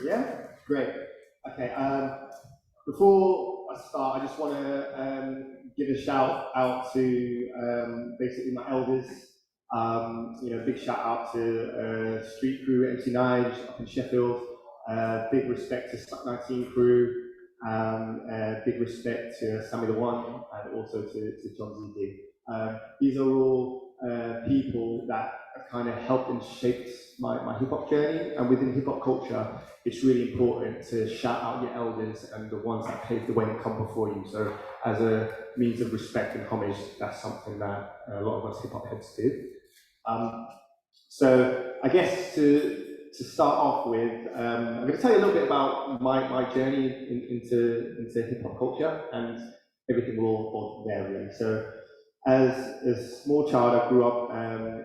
Yeah? Great. Okay, before I start, I just want to give a shout out to basically my elders. Big shout out to Street Crew, MC Nige up in Sheffield. Big respect to Stuck 19 crew. Big respect to Sammy the One and also to John ZD. These are all people that have kind of helped and shaped my hip hop journey, and within hip hop culture, it's really important to shout out your elders and the ones that paved the way and come before you. So, as a means of respect and homage, that's something that a lot of us hip hop heads do. So, I guess to start off with, I'm going to tell you a little bit about my journey into hip hop culture, and everything will all vary. So, as a small child, I grew up in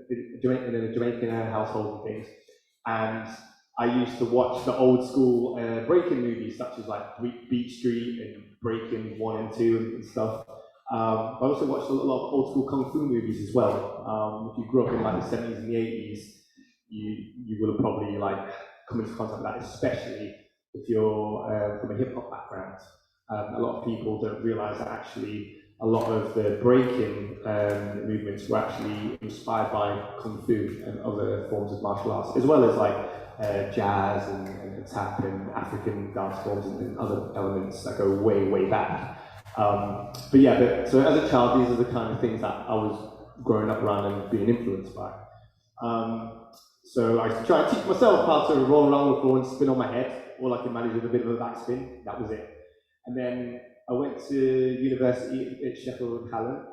a Jamaican household and things, and I used to watch the old school breaking movies such as like Beat Street and Breaking 1 and 2 and stuff. I also watched a lot of old school kung fu movies as well. If you grew up in like the 70s and the 80s, you will have probably like come into contact with that, especially if you're from a hip hop background. A lot of people don't realize that actually a lot of the breaking movements were actually inspired by kung fu and other forms of martial arts, as well as like jazz and tap and African dance forms and other elements that go way, way back. So as a child, these are the kind of things that I was growing up around and being influenced by. So I used to try and teach myself how to roll around the floor and spin on my head. All I could manage with a bit of a backspin. That was it. And then I went to university at Sheffield Hallam,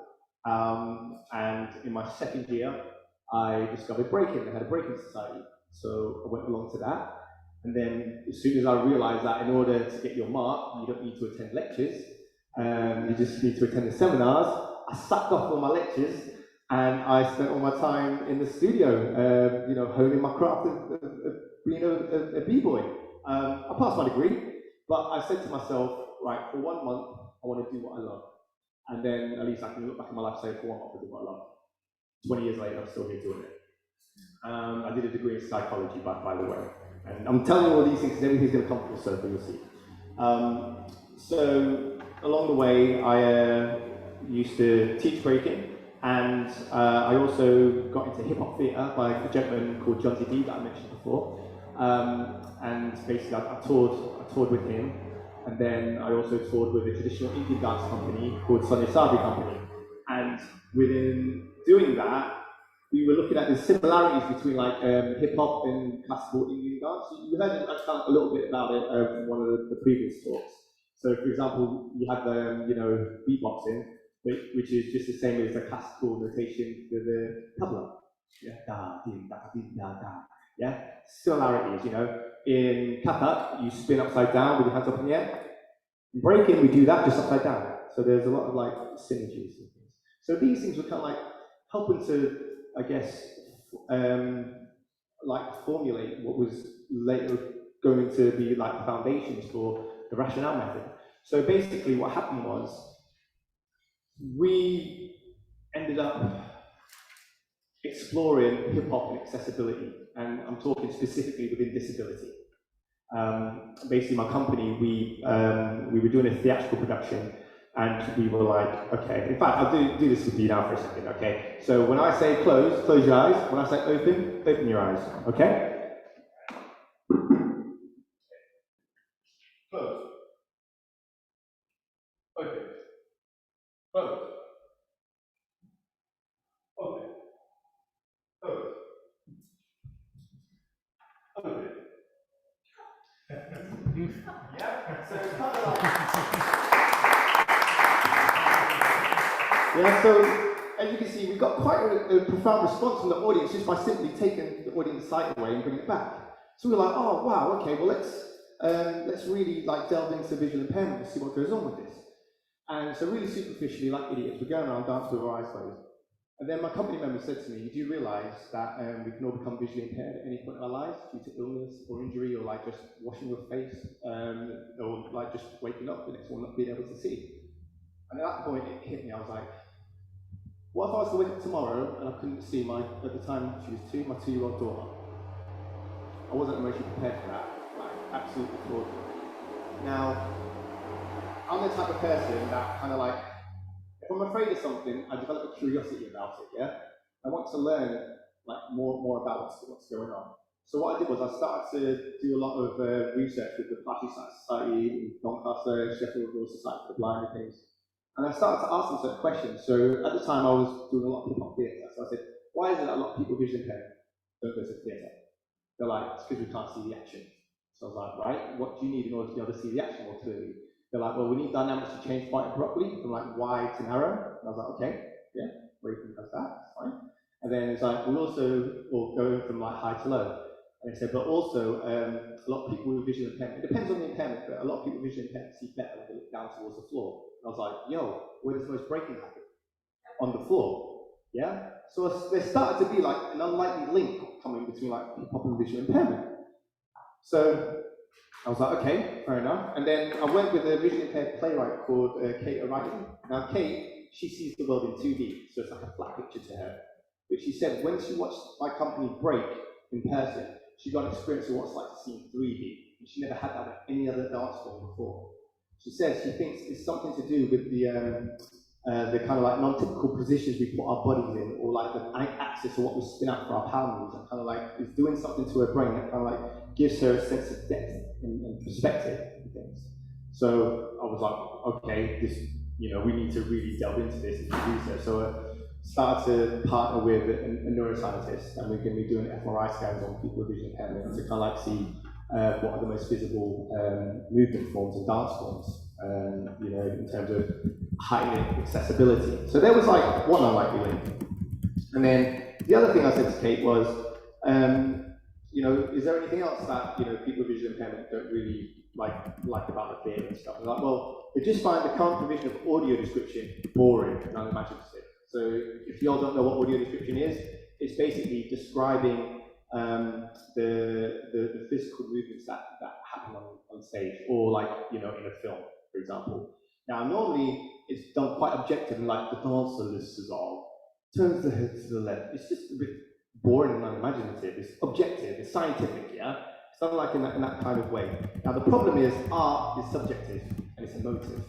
and in my second year, I discovered breaking. I had a breaking society, so I went along to that. And then as soon as I realized that in order to get your mark, you don't need to attend lectures, you just need to attend the seminars, I sucked off all my lectures, and I spent all my time in the studio, honing my craft of being a b-boy. I passed my degree, but I said to myself, right, for 1 month, I want to do what I love. And then at least I can look back in my life and say, for 1 month, I did what I love. 20 years later, I'm still here doing it. I did a degree in psychology, by the way. And I'm telling you all these things because everything's going to come full circle, you'll see. So along the way, I used to teach breaking, and I also got into hip-hop theatre by a gentleman called John ZD that I mentioned before. And basically, I toured with him. And then I also toured with a traditional Indian dance company called Sonia Sabri Company. And within doing that, we were looking at the similarities between like hip hop and classical Indian dance. You heard a little bit about it in one of the previous talks. So, for example, you had the beatboxing, which is just the same as the classical notation for the tabla. Yeah, da, din, da, din, da, da. Yeah, similarities, In Kathak, you spin upside down with your hands up in the air. In breaking, we do that just upside down. So there's a lot of like synergies and things. So these things were kind of like helping to, I guess, formulate what was later going to be like the foundations for the rationale method. So basically what happened was we ended up exploring hip-hop and accessibility, and I'm talking specifically within disability. Basically, my company, we were doing a theatrical production, and we were like, okay, in fact, I'll do this with you now for a second, okay? So when I say close your eyes. When I say open your eyes, okay? Close. Open. Close. Open. Close. Open. Yeah, so it's kind of like... Yeah, so as you can see, we got quite a profound response from the audience just by simply taking the audience sight away and bringing it back. So we were like, oh wow, okay, well let's really like delve into visual impairment and see what goes on with this. And so really superficially, like idiots, we're going around dancing with our eyes closed. And then my company member said to me, do you realise that we can all become visually impaired at any point in our lives due to illness or injury, or like just washing your face, or like just waking up the next morning not being able to see? And at that point it hit me, I was like, what if I was to wake up tomorrow and I couldn't see at the time she was 2, my 2-year-old daughter? I wasn't emotionally prepared for that, like absolutely flawed. Now, I'm the type of person that kind of like, if I'm afraid of something, I develop a curiosity about it, yeah? I want to learn like more about what's going on. So what I did was I started to do a lot of research with the Plastic Society, Doncaster, Sheffield Royal Society for the Blind and things. And I started to ask them certain questions. So at the time I was doing a lot of hip-hop theatre. So I said, why is it that a lot of people with vision impaired don't go to theatre? They're like, it's because we can't see the action. So I was like, right, what do you need in order to be able to see the action more clearly? They're like, well, we need dynamics to change quite abruptly from like wide to narrow. And I was like, okay, yeah, Reagan does that, that's fine. And then it's like, we also will go from like high to low. And they said, but also, a lot of people with visual impairment, it depends on the impairment, but a lot of people with visual impairment see better when they look down towards the floor. And I was like, yo, where does most breaking happen? On the floor, yeah? So there started to be like an unlikely link coming between like hip-hop and visual impairment. So I was like, okay, fair enough. And then I went with a visually impaired playwright called Kate O'Reilly. Now Kate, she sees the world in 2D, so it's like a flat picture to her. But she said when she watched my company break in person, she got an experience of what it's like to see in 3D. And she never had that with any other dance form before. She says she thinks it's something to do with the kind of like non-typical positions we put our bodies in, or like the axis of what we spin out for our power moves, and kind of like is doing something to her brain that kind of like gives her a sense of depth and perspective and things. So I was like, okay, this, you know, we need to really delve into this and do research. So I started to partner with a neuroscientist, and we're going to be doing fMRI scans on people with vision impairment to kind of like see what are the most visible movement forms and dance forms, you know, in terms of heightening accessibility. So there was like one unlikely link. And then the other thing I said to Kate was, you know, is there anything else that, you know, people with visual impairment don't really like about the theatre and stuff? They're like, well, they just find the current provision of audio description boring and unimaginative. So if y'all don't know what audio description is, it's basically describing the physical movements that happen on stage, or like, you know, in a film, for example. Now, normally it's done quite objective, and like the dancer listens all, turns the head to the left. It's just a bit boring and unimaginative. It's objective, it's scientific, yeah? It's done like in that kind of way. Now, the problem is art is subjective and it's emotive.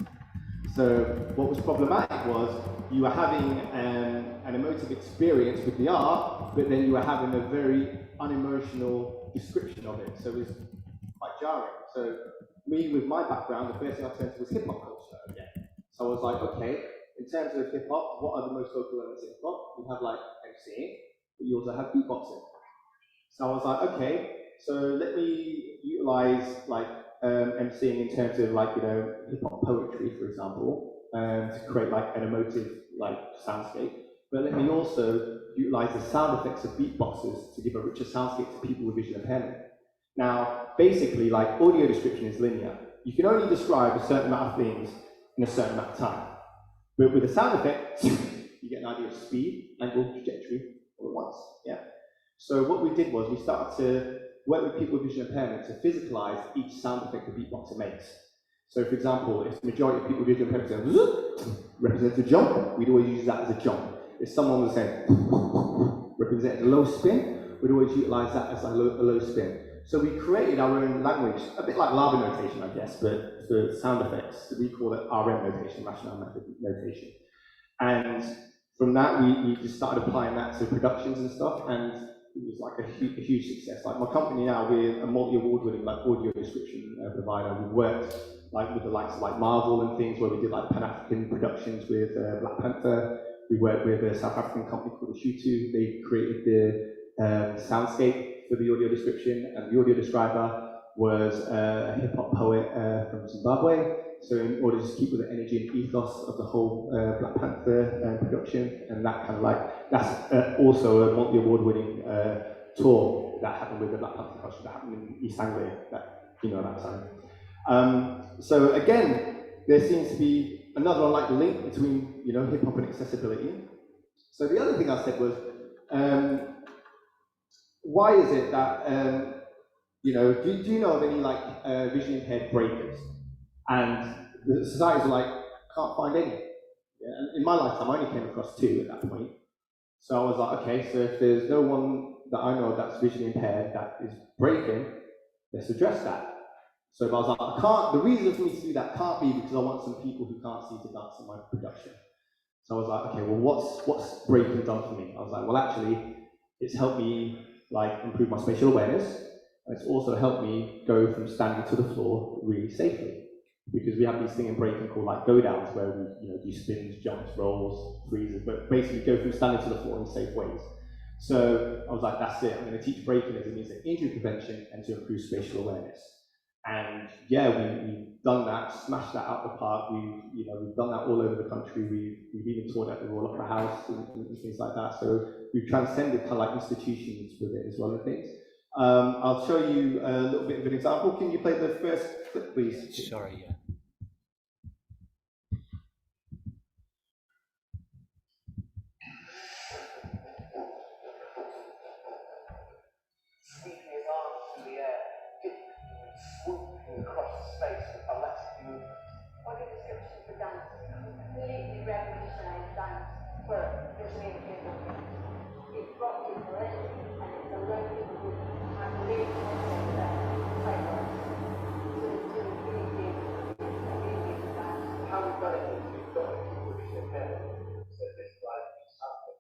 So what was problematic was you were having an emotive experience with the art, but then you were having a very unemotional description of it. So it was quite jarring. So me, with my background, the first thing I turned to was hip-hop culture again. So I was like, okay, in terms of hip-hop, what are the most vocal elements in hip-hop? You have like MCing, but you also have beatboxing. So I was like, okay, so let me utilize like MCing in terms of like, you know, hip-hop poetry, for example, to create like an emotive like soundscape. But let me also utilize the sound effects of beatboxers to give a richer soundscape to people with visual impairment. Now, basically, like audio description is linear. You can only describe a certain amount of things in a certain amount of time. But with a sound effect, you get an idea of speed, angle, trajectory, all at once. Yeah. So what we did was we started to work with people with visual impairment to physicalize each sound effect the beatboxer makes. So, for example, if the majority of people with visual impairment say, represents a jump, we'd always use that as a jump. If someone was saying, represents a low spin, we'd always utilize that as a low spin. So we created our own language, a bit like Laban notation, I guess, but for sound effects. We call it RM notation, rational method notation. And from that, we just started applying that to productions and stuff, and it was like a huge success. Like my company now, we're a multi-award-winning like audio description provider. We worked like with the likes of like Marvel and things, where we did like Pan-African productions with Black Panther. We worked with a South African company called Shutu. They created the soundscape for the audio description, and the audio describer was a hip-hop poet from Zimbabwe. So in order to just keep with the energy and ethos of the whole Black Panther production, and that kind of like, that's also a multi-award-winning tour that happened with the Black Panther culture that happened in East Anglia, that, you know, that time. So again, there seems to be another unlikely link between, you know, hip-hop and accessibility. So the other thing I said was, why is it that, you know, do you know of any like visually impaired breakers? And the societies are like, can't find any. Yeah, and in my lifetime, I only came across 2 at that point. So I was like, okay, so if there's no one that I know that's visually impaired that is breaking, let's address that. So I was like, I can't, the reason for me to do that can't be because I want some people who can't see to dance in my production. So I was like, okay, well, what's breaking done for me? I was like, well, actually, it's helped me like improve my spatial awareness, and it's also helped me go from standing to the floor really safely. Because we have these things in breaking called like go downs, where we do spins, jumps, rolls, freezes, but basically go from standing to the floor in safe ways. So I was like, that's it. I'm going to teach breaking as a means of injury prevention and to improve spatial awareness. And yeah, we've done that, smashed that out the park. We've done that all over the country. We've even taught at the Royal Opera House and things like that. So we've transcended kind of like institutions with it as well and things. I'll show you a little bit of an example. Can you play the first clip, please? Sorry, yeah. Sweeping his arms through the air, swooping across space with elastic movement. What your description for dance? Completely revolutionised dance for visually impaired people. It brought people in, and it's allowed people who have really concept that framework to really be able to dance. How we've done it is we've got people with visually impairment. So this is like something.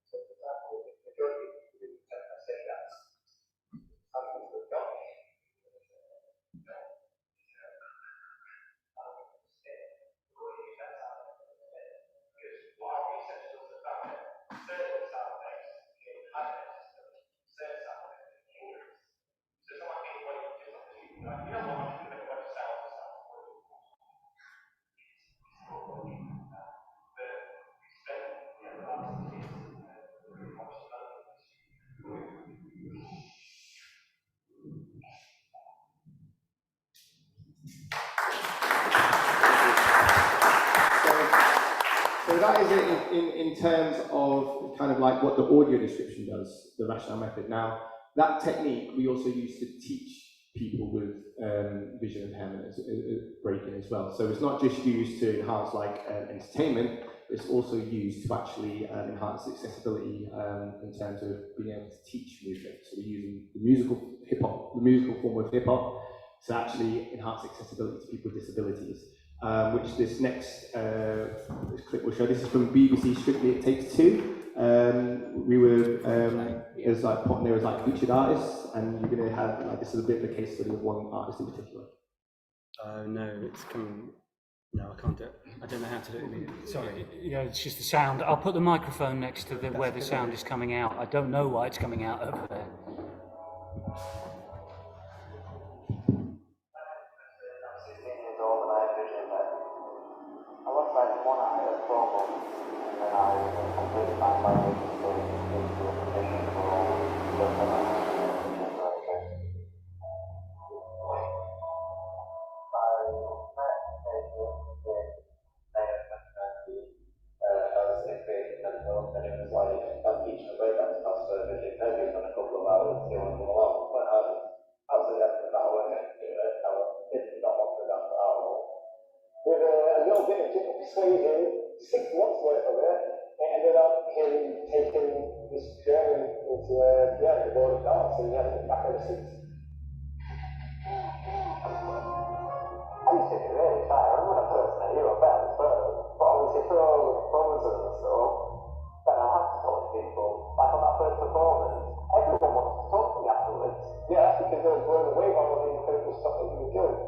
So for example, if the majority of people who say that, some people have got it. So that is it in terms of kind of like what the audio description does, the rationale method. Now, that technique we also use to teach people with vision impairment breaking as well. So it's not just used to enhance like entertainment, it's also used to actually enhance accessibility in terms of being able to teach movement. So we're using the musical form of hip hop to actually enhance accessibility to people with disabilities. Which this next this clip will show. This is from BBC Strictly It Takes Two. We were as like there was like featured artists, and you're going to have like this is a bit of a case study of one artist in particular. No, it's coming. No, I can't do it. I don't know how to do it immediately. Sorry. Yeah, it's just the sound. I'll put the microphone next to where the sound is coming out. I don't know why it's coming out over there. 16 years old and I had vision impairment. I lost sight of one eye at 12 months, and then I was completely back by into a condition for just a month. I met Nathan Geering May of 2019. I was in creative mental, and it was like I'm teaching a breakdance class for vision impaired people in a couple of hours. He wanted to come along, but I was absolutely adamant that I wasn't going to do it. I did not want to dance at all. With a little bit of persuasion, 6 months worth of it, it ended up him taking this journey into the world of dance, and he hasn't been back ever since. I used to be really shy. I remember when I first met you, I bet I was first, but obviously for all the performances and stuff, then I have to talk to people. Like on that first performance, everyone wants to talk to me afterwards. Yeah, that's because they were blown away by all the incredible stuff that you were doing.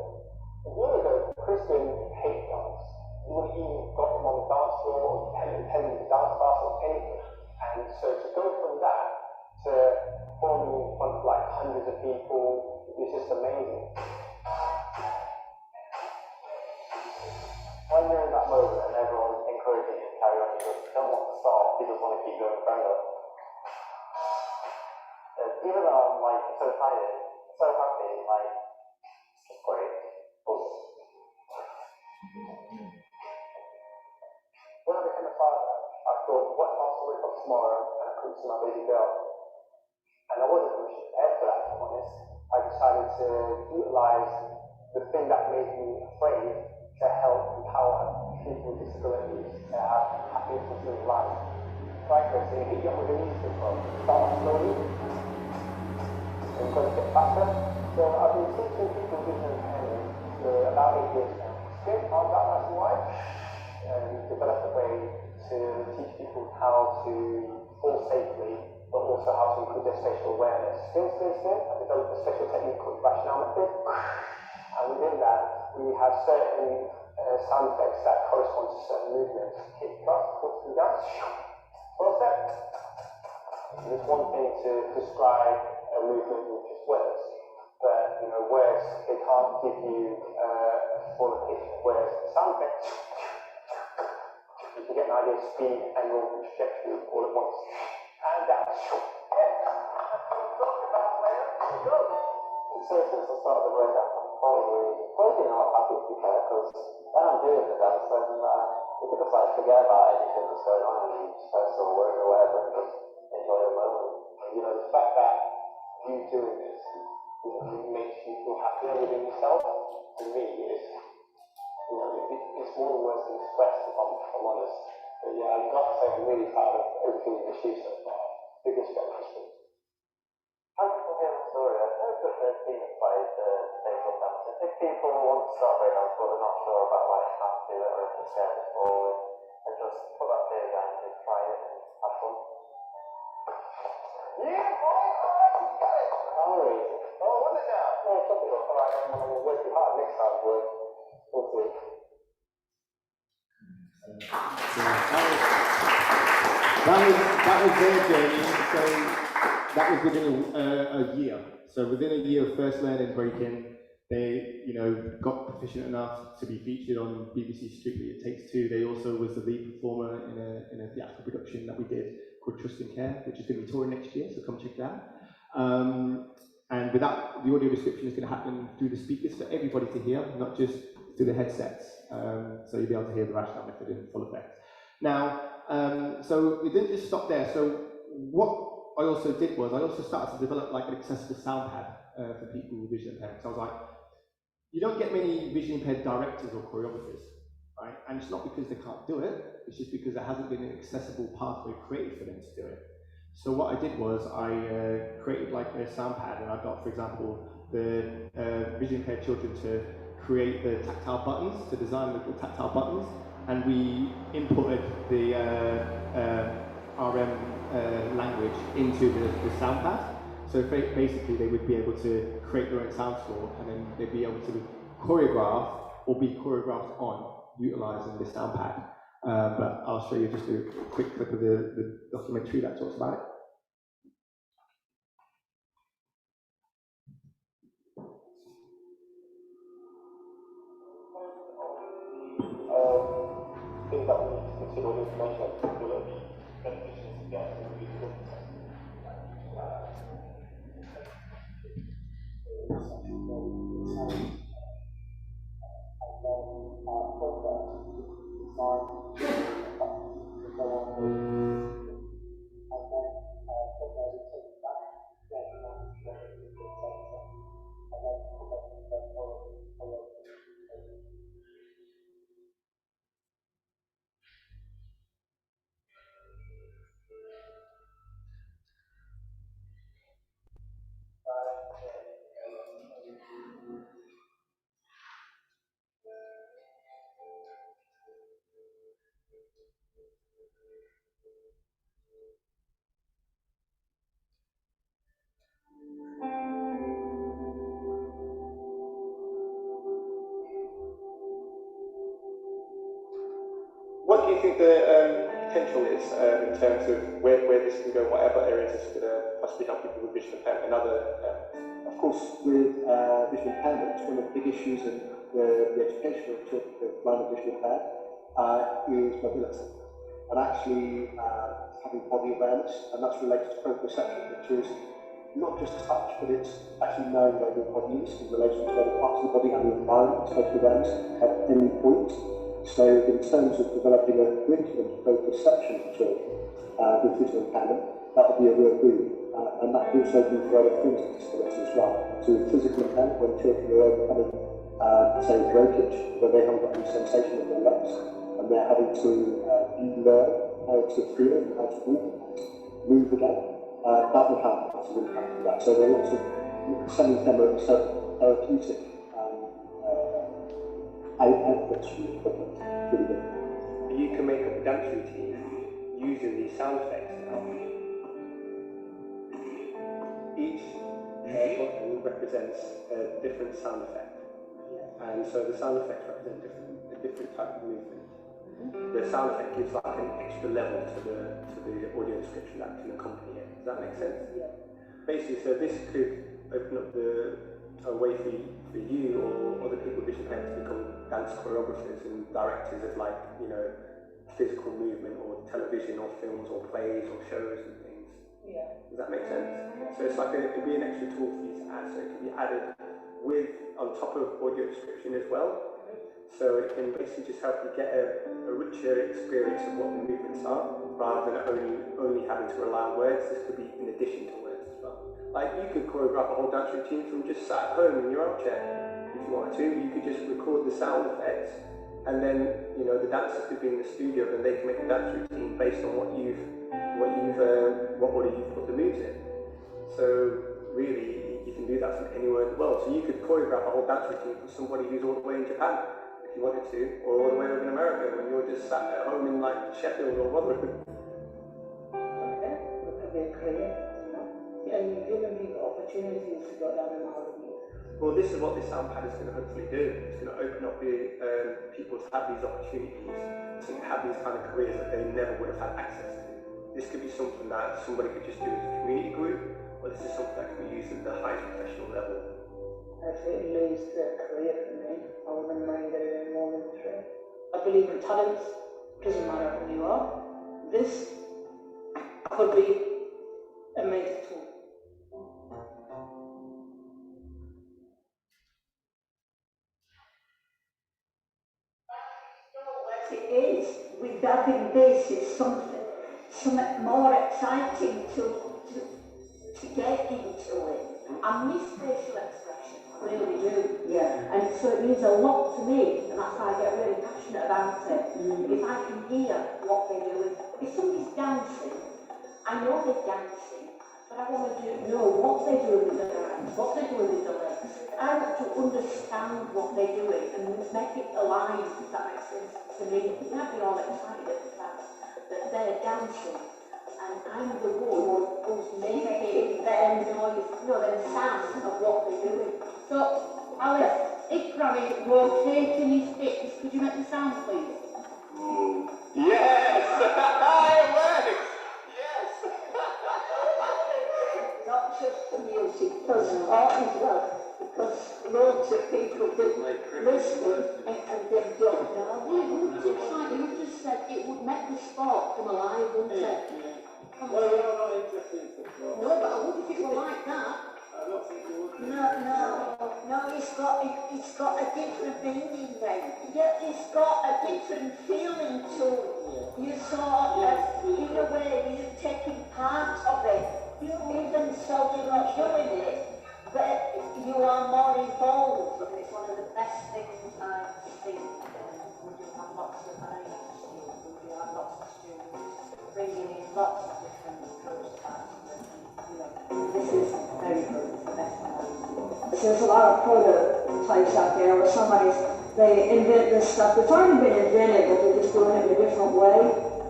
A year ago, Chris didn't hate dance. You wouldn't even got him on the dance floor or tell him to dance class or anything. And so to go from that to performing in front of like hundreds of people is just amazing. When you're in that moment and everyone's encouraging you to carry on, you just don't want to stop, you just want to keep going further. Even though I'm like so tired, so happy, like it's great. When I became a father, I thought, what if I was to wake up tomorrow and I couldn't see my baby girl? And I wasn't really prepared for that, if I'm honest. I decided to utilise the thing that made me afraid to help empower people with disabilities to have happy and fulfilling lives. Right, so you hit your knees as well. Start off slowly, and you're going to get faster. So I've been teaching people vision impairment for about 8 years now. Still, arms out nice and wide, and we've developed a way to teach people how to fall safely, but also how to improve their spatial awareness. Still. I developed a special technique called rationale method, and within that, we have certain sound effects that correspond to certain movements. Kick, thrust, corkscrew down, full step. It's one thing to describe a movement with just words, but words, they can't give you a fuller picture. Whereas sound effects, you can get an idea of speed, angle, and trajectory all at once. And down. So since the start of the workout, I'm probably not happy to be fair, because when I'm doing it, I'm certain that you can just forget about anything that's going on and you stress or worry or whatever and just enjoy the moment. The fact that you doing this makes you feel happier within yourself, to me, is it's more than words than express, if I'm honest. But yeah, I've got to say I'm really proud of everything you've achieved so far. Big respect for you. Thanks for hearing the story. I know that there's been a fight basal dance. If people want to start break dance, but they're not sure about how to do it or if they're scared to fall, and just put that fear down and just try it and have fun. Yeah, boy! Alright, you got it! Oh, was it now? No, it's something else. Alright, I'm going to work too hard next time, but we'll see. That was their journey. So that was within a year. So within a year of first learning breaking, they got proficient enough to be featured on BBC Strictly It Takes Two. They also was the lead performer in a theatrical production that we did called Trust and Care, which is going to be touring next year. So come check that out. And with that, the audio description is going to happen through the speakers for everybody to hear, not just through the headsets. So you'll be able to hear the rationale method in full effect. Now, so we didn't just stop there. So what I also did was I also started to develop like an accessible sound pad for people with vision impairment. So I was like, you don't get many vision impaired directors or choreographers, right? And it's not because they can't do it, it's just because there hasn't been an accessible pathway created for them to do it. So what I did was I created like a sound pad, and I got, for example, the vision impaired children to create the tactile buttons, to design little tactile buttons, and we inputted the RM language into the sound pad. So basically they would be able to create their own sound score, and then they'd be able to choreograph or be choreographed on utilising the sound pad. But I'll show you just a quick clip of the documentary that talks about it. Things that we need to consider with information like that will be beneficial to get and we look at. What do you think the potential is in terms of where this can go, whatever areas this could possibly help people with vision impairment and other Of course, with visual impairment, one of the big issues in the education of children with blind and visual impaired is mobility. And actually having body awareness, and that's related to proprioception, which is not just touch, but it's actually knowing where your body is in relation to other parts of the body and the environment, spatial awareness at any point. So in terms of developing a curriculum for proprioception for children with visual impairment, that would be a real boom. And that could also be for other forms of disability as well. So with physical impairment, when children are overcoming, say, breakage, where they haven't got any sensation in their legs, and they're having to learn to feel and how to walk and how to move again, that will have a massive impact on that. So there are lots of, some of them are therapeutic outputs from the equipment. Really good. You can make up a dance routine using these sound effects now. Each button represents a different sound effect. And so the sound effects represent a different type of movement. The sound effect gives like an extra level to the audio description that can accompany it. Does that make sense? Yeah. Basically, so this could open up a way for you or other people with vision impairment to become dance choreographers and directors of, like, you know, physical movement or television or films or plays or shows and things. Yeah. Does that make sense? So it's like it could be an extra tool for you to add. So it can be added on top of audio description as well. So it can basically just help you get a richer experience of what the movements are, rather than only having to rely on words. This could be in addition to words as well. Like, you could choreograph a whole dance routine from just sat at home in your armchair if you wanted to. You could just record the sound effects, and then, you know, the dancers could be in the studio and they can make a dance routine based on what order you've put the moves in. So really, you can do that from anywhere in the world. So you could choreograph a whole dance routine for somebody who's all the way in Japan, if you wanted to, or all the way over in America when you're just sat at home in, like, Sheffield or Rotherham. Okay, that could be a career, you know. And you're giving people opportunities to go down the road. Well, this is what this soundpad is going to hopefully do. It's going to open up the people to have these opportunities, to have these kind of careers that they never would have had access to. This could be something that somebody could just do as a community group, or this is something that can be used at the highest professional level. Actually, it leads to a career for me. I wouldn't mind getting in more than three. I believe in talents. Doesn't matter who you are. This could be a major tool. It is, regarding this, is something more exciting to get into it. I miss facial expression, I really do. Yeah. And so it means a lot to me, and that's why I get really passionate about it. If I can hear what they're doing. If somebody's dancing, I know they're dancing, but I want to know what they're doing with their hands, what they're doing with their legs. I want to understand what they're doing and make it alive, if that makes sense to me. You can't be all excited at the fact that they're dancing, and I'm the one who's making them noise, them sounds of what they're doing. So, Alice, if Granny rotating his hips, could you make the sound, please? Yes! It works! Yes! Not just the music, because art as well, because loads of people do listen and they don't know. Well, it would just like you just said, it would make the sport come alive, wouldn't it? Well, you're not interested in football. No, but I wouldn't if it were like that. I don't think you would. No, it's got a different meaning then. Yeah, it's got a different feeling to it. You sort of, in a way, you're taking part of it. Even so you're not doing it, but you are more involved. And it's one of the best things I think. Would you have lots of students? Would you have lots of students bringing in lots of different groups? This is very good. It's the best one. There's a lot of prototypes out there where they invent this stuff. It's already been invented, but they're just doing it in a different way.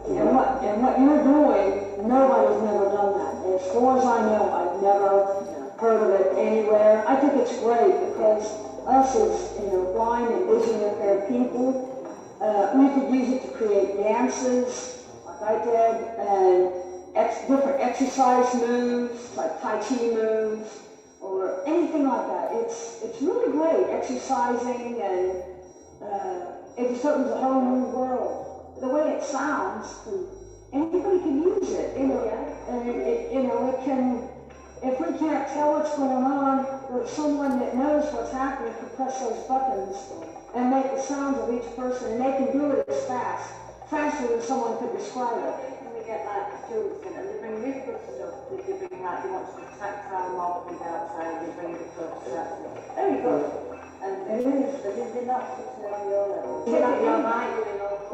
And what you're doing, nobody's never done that. And as far as I know, I've never heard of it anywhere. I think it's great because us as blind and visually impaired people, we could use it to create dances, like I did, and different exercise moves, like Tai Chi moves, or anything like that. It's really great, exercising, and it just opens a whole new world. The way it sounds, anybody can use it, and it can, if we can't tell what's going on, there's someone that knows what's happening can press those buttons and make the sounds of each person, and they can do it as faster than someone could describe it. Get like students in, and they bring really good stuff. They bring like, you want to tactile models outside, they bring the good stuff. Very good. And it is, but is it not such an on your level? You're not your mind doing all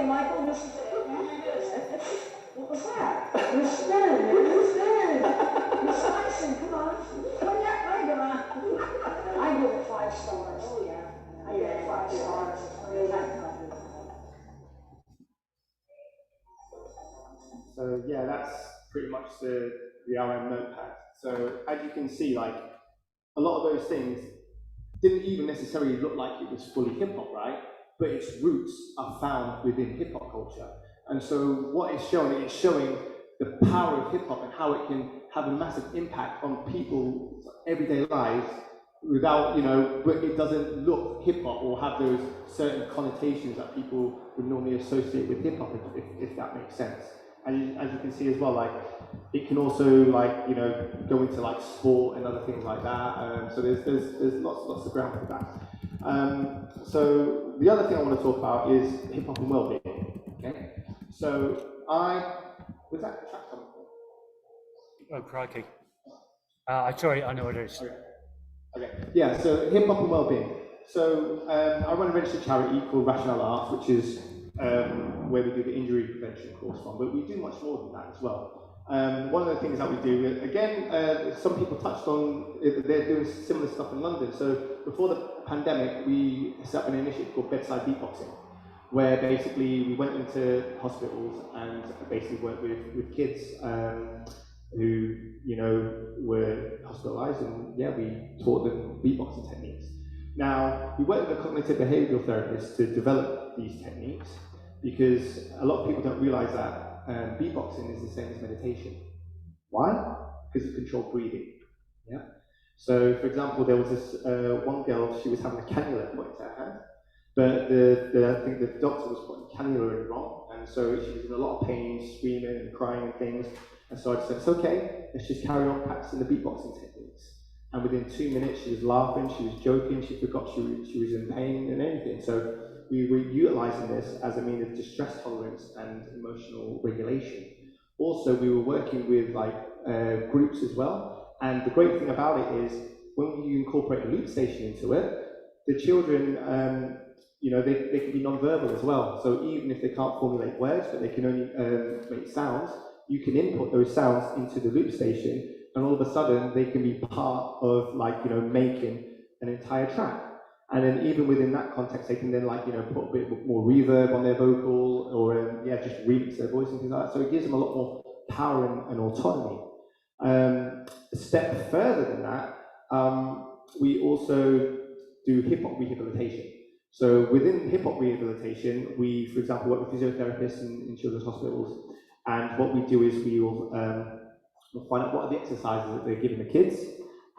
okay, Michael, this is what was that? You're spinning, man. You're spinning. You're slicing. Come on. Bring that finger on. I give it 5 stars. Oh, yeah. I give it 5 stars. So yeah, that's pretty much the RM notepad. So as you can see, like a lot of those things didn't even necessarily look like it was fully hip hop, right? But its roots are found within hip hop culture. And so what it's showing the power of hip hop and how it can have a massive impact on people's everyday lives without, but it doesn't look hip hop or have those certain connotations that people would normally associate with hip hop, if that makes sense. And as you can see as well, like it can also go into like sport and other things like that. So there's lots of ground for that. So the other thing I want to talk about is hip hop and well-being. Okay. So was that track coming from? Oh crikey! Sorry, I know what it is. Okay. Yeah. So hip hop and well-being. So I run a registered charity called Rational Arts, which is where we do the injury prevention course from, but we do much more than that as well. One of the things that we do, again, some people touched on, they're doing similar stuff in London. So before the pandemic, we set up an initiative called Bedside Beatboxing, where basically we went into hospitals and basically worked with kids who, were hospitalized, and yeah, we taught them beatboxing techniques. Now, we work with a cognitive behavioral therapist to develop these techniques, because a lot of people don't realize that beatboxing is the same as meditation. Why? Because of controlled breathing. Yeah. So, for example, there was this one girl, she was having a cannula put into her hand, but I think the doctor was putting cannula in wrong, and so she was in a lot of pain, screaming and crying and things. And so I just said, it's okay, let's just carry on practicing the beatboxing techniques. And within 2 minutes, she was laughing, she was joking, she forgot she was in pain and everything. So we were utilizing this as a means of distress tolerance and emotional regulation. Also, we were working with groups as well. And the great thing about it is when you incorporate a loop station into it, the children, they can be non-verbal as well. So even if they can't formulate words, but they can only make sounds, you can input those sounds into the loop station, and all of a sudden they can be part of making an entire track. And then even within that context, they can then put a bit more reverb on their vocal, or just remix their voice and things like that. So it gives them a lot more power and autonomy. A step further than that, we also do hip hop rehabilitation. So within hip hop rehabilitation, we, for example, work with physiotherapists in children's hospitals, and what we do is we will we'll find out what are the exercises that they're giving the kids,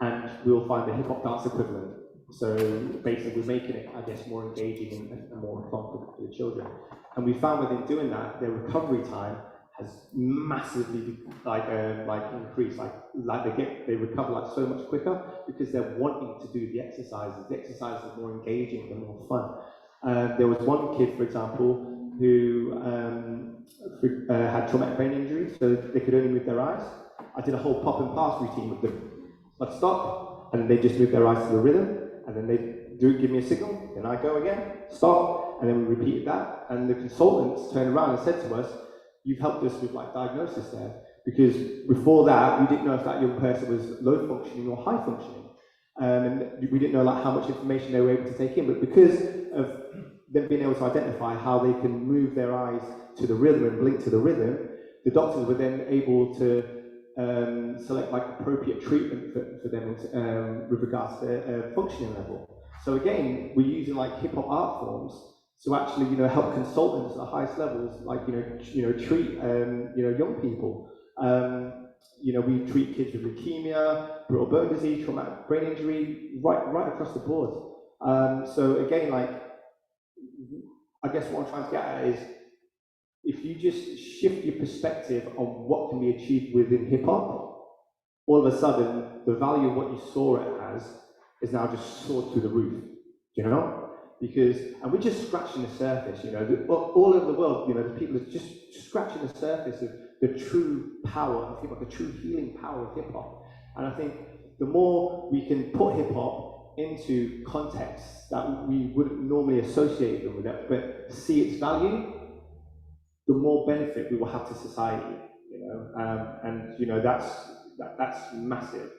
and we'll find the hip hop dance equivalent. So basically, we're making it, I guess, more engaging and more fun for the children. And we found within doing that, their recovery time has massively increased. They recover so much quicker because they're wanting to do the exercises. The exercises are more engaging and more fun. There was one kid, for example, who had traumatic brain injury, so they could only move their eyes. I did a whole pop and pass routine with them. I'd stop, and then they just move their eyes to the rhythm, and then they give me a signal, then I go again, stop, and then we repeated that. And the consultants turned around and said to us, you've helped us with diagnosis there, because before that, we didn't know if that young person was low functioning or high functioning. And we didn't know how much information they were able to take in, but because of them being able to identify how they can move their eyes to the rhythm and blink to the rhythm, the doctors were then able to select appropriate treatment for them with regards to their functioning level. So again, we're using hip hop art forms to actually help consultants at the highest levels, treat young people. We treat kids with leukemia, brittle bone disease, traumatic brain injury, right across the board. So again, I guess what I'm trying to get at is, if you just shift your perspective on what can be achieved within hip hop, all of a sudden the value of what you saw it as is now just soared through the roof. And we're just scratching the surface. All over the world, the people are just scratching the surface of the true power of hip hop, the true healing power of hip hop. And I think the more we can put hip hop into contexts that we wouldn't normally associate them with it, but see its value, the more benefit we will have to society, and that's massive.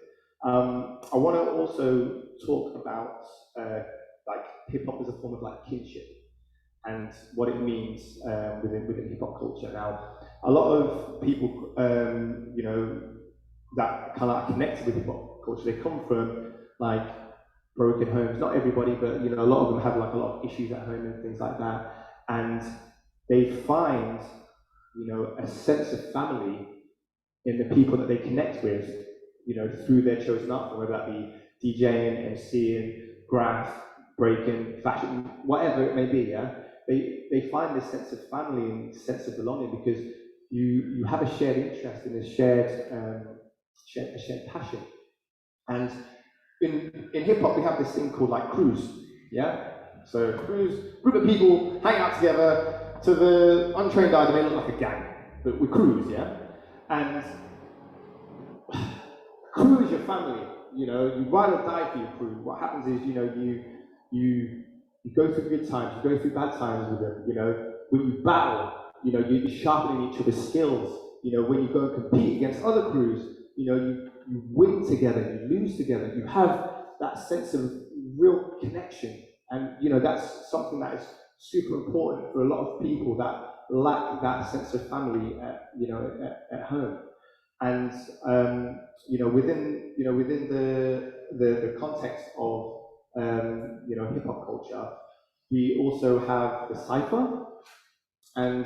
I want to also talk about like hip hop as a form of like kinship and what it means within hip hop culture. Now, a lot of people, that kind of like connected with hip hop culture, they come from like broken homes. Not everybody, but a lot of them have like a lot of issues at home and things like that, and they find a sense of family in the people that they connect with, through their chosen art form, whether that be DJing, MCing, graph, breaking, fashion, whatever it may be. Yeah, they find this sense of family and sense of belonging because you have a shared interest in a shared passion. And in hip hop, we have this thing called like crews. Yeah, so crews, group of people hang out together. To the untrained eye, they may look like a gang, but we're crews. Yeah, and crew is your family. You ride or die for your crew. What happens is, you go through good times, you go through bad times with them. When you battle, you're sharpening each other's skills. When you go and compete against other crews, you win together, you lose together. You have that sense of real connection, and that's something that is super important for a lot of people that lack that sense of family at home. And within the context of hip hop culture, we also have the cipher, and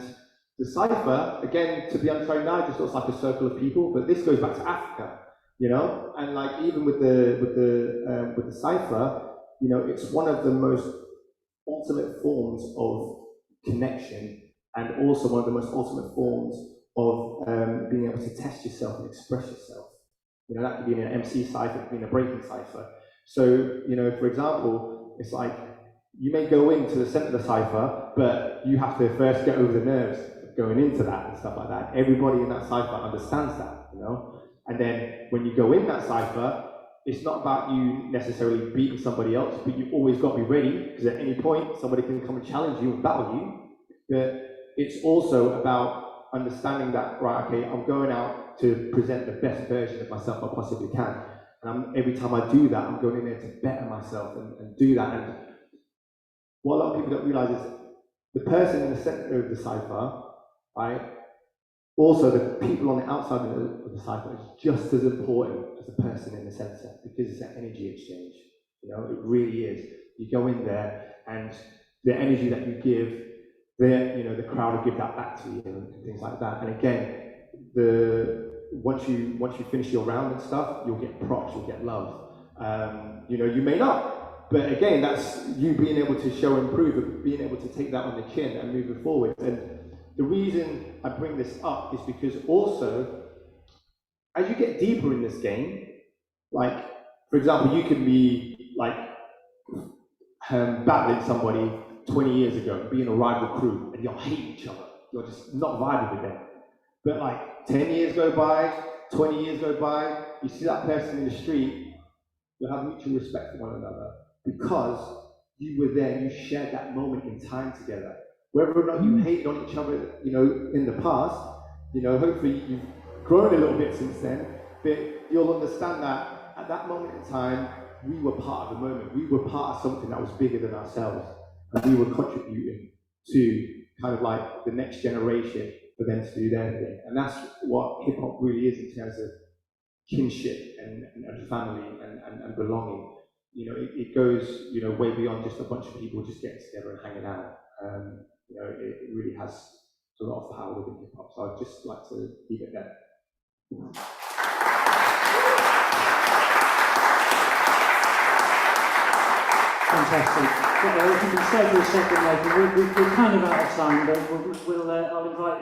the cipher, again, to the untrained eye, just looks like a circle of people, but this goes back to Africa, and like even with the cipher, it's one of the most ultimate forms of connection, and also one of the most ultimate forms of being able to test yourself and express yourself. That could be in an MC cipher, it could be in a breaking cipher. So, for example, it's like you may go into the center of the cipher, but you have to first get over the nerves of going into that and stuff like that. Everybody in that cipher understands that, And then when you go in that cipher, it's not about you necessarily beating somebody else, but you've always got to be ready, because at any point somebody can come and challenge you and battle you. But it's also about understanding that, right, okay, I'm going out to present the best version of myself I possibly can. And every time I do that, I'm going in there to better myself and do that. And what a lot of people don't realize is the person in the center of the cipher, right, also the people on the outside of the cipher is just as important as the person in the center, because it's an energy exchange. It really is. You go in there, and the energy that you give, the crowd will give that back to you and things like that. And again, once you finish your round and stuff, you'll get props, you'll get love. You may not, but again, that's you being able to show and prove, and being able to take that on the chin and move it forward. And the reason I bring this up is because also, as you get deeper in this game, like, for example, you can be like battling somebody 20 years ago, being a rival crew, and you'll hate each other. You're just not vibing with them. But like 10 years go by, 20 years go by, you see that person in the street, you'll have mutual respect for one another because you were there, you shared that moment in time together. Whether or not you hated on each other, in the past, hopefully you've grown a little bit since then, but you'll understand that at that moment in time, we were part of the moment. We were part of something that was bigger than ourselves, and we were contributing to kind of like the next generation for them to do their thing. And that's what hip hop really is in terms of kinship and family and belonging. It goes way beyond just a bunch of people just getting together and hanging out. It really has a lot of power within hip hop. So I'd just like to leave it there. Fantastic. Well, if you can stay for a second, Nathan, we're kind of out of time, but I'll invite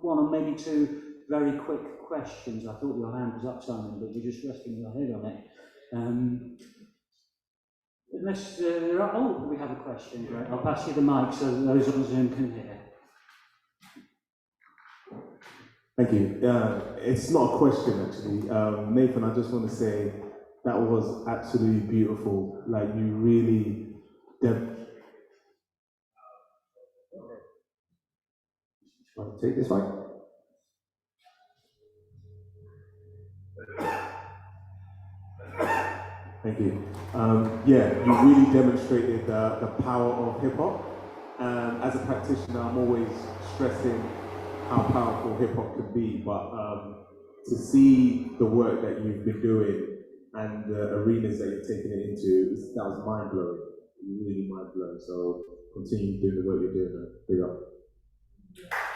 one or maybe two very quick questions. I thought your hand was up, Simon, but you're just resting your head on it. Unless there are, we have a question. Great. I'll pass you the mic so those on Zoom can hear. Thank you. It's not a question, actually. Nathan, I just want to say that was absolutely beautiful. Like, you really... Want to take this one? Thank you. Yeah, you really demonstrated the power of hip hop. As a practitioner, I'm always stressing how powerful hip hop can be, but to see the work that you've been doing and the arenas that you've taken it into, that was mind blowing. Really mind blowing. So continue doing the work you're doing. Big up.